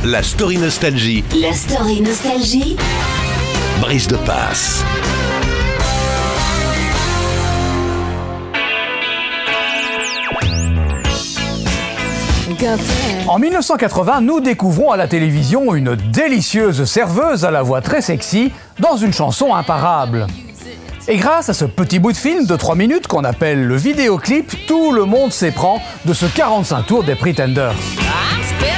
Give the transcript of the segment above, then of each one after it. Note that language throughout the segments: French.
La story nostalgie. La story nostalgie. Brice de Passe. En 1980, nous découvrons à la télévision une délicieuse serveuse à la voix très sexy dans une chanson imparable. Et grâce à ce petit bout de film de 3 minutes qu'on appelle le vidéoclip, tout le monde s'éprend de ce 45 tours des Pretenders.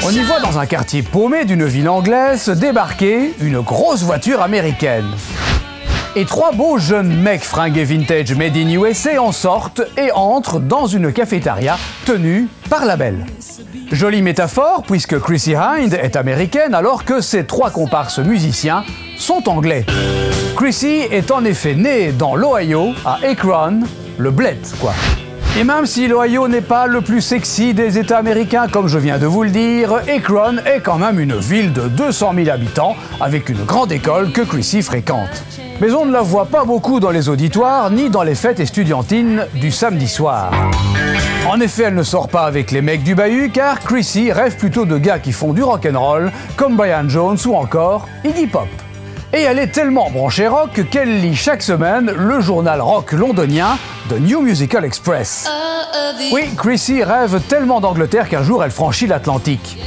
On y voit dans un quartier paumé d'une ville anglaise débarquer une grosse voiture américaine. Et 3 beaux jeunes mecs fringués vintage made in USA en sortent et entrent dans une cafétéria tenue par la belle. Jolie métaphore puisque Chrissie Hynde est américaine alors que ses 3 comparses musiciens sont anglais. Chrissie est en effet née dans l'Ohio, à Akron, le bled quoi. Et même si l'Ohio n'est pas le plus sexy des États américains, comme je viens de vous le dire, Akron est quand même une ville de 200 000 habitants, avec une grande école que Chrissie fréquente. Mais on ne la voit pas beaucoup dans les auditoires, ni dans les fêtes estudiantines du samedi soir. En effet, elle ne sort pas avec les mecs du bahut, car Chrissie rêve plutôt de gars qui font du rock'n'roll, comme Brian Jones ou encore Iggy Pop. Et elle est tellement branchée rock qu'elle lit chaque semaine le journal rock londonien The New Musical Express. Oui, Chrissie rêve tellement d'Angleterre qu'un jour elle franchit l'Atlantique.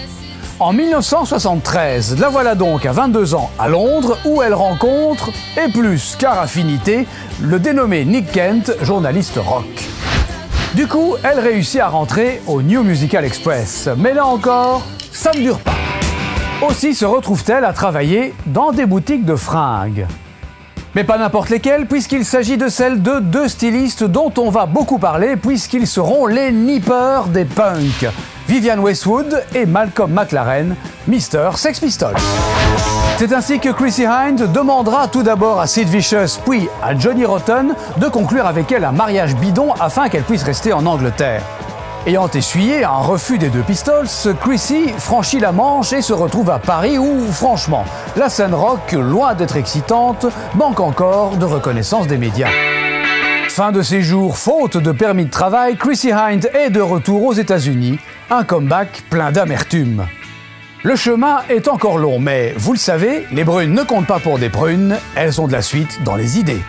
En 1973, la voilà donc à 22 ans à Londres où elle rencontre, et plus qu'à affinité, le dénommé Nick Kent, journaliste rock. Du coup, elle réussit à rentrer au New Musical Express. Mais là encore, ça ne dure pas. Aussi se retrouve-t-elle à travailler dans des boutiques de fringues. Mais pas n'importe lesquelles, puisqu'il s'agit de celles de 2 stylistes dont on va beaucoup parler, puisqu'ils seront les nippers des punks. Vivienne Westwood et Malcolm McLaren, Mr. Sex Pistols. C'est ainsi que Chrissie Hynde demandera tout d'abord à Sid Vicious, puis à Johnny Rotten de conclure avec elle un mariage bidon afin qu'elle puisse rester en Angleterre. Ayant essuyé un refus des 2 Pistols, Chrissie franchit la Manche et se retrouve à Paris où, franchement, la scène rock, loin d'être excitante, manque encore de reconnaissance des médias. Fin de séjour, faute de permis de travail, Chrissie Hynde est de retour aux États-Unis, un comeback plein d'amertume. Le chemin est encore long, mais vous le savez, les brunes ne comptent pas pour des prunes, elles ont de la suite dans les idées.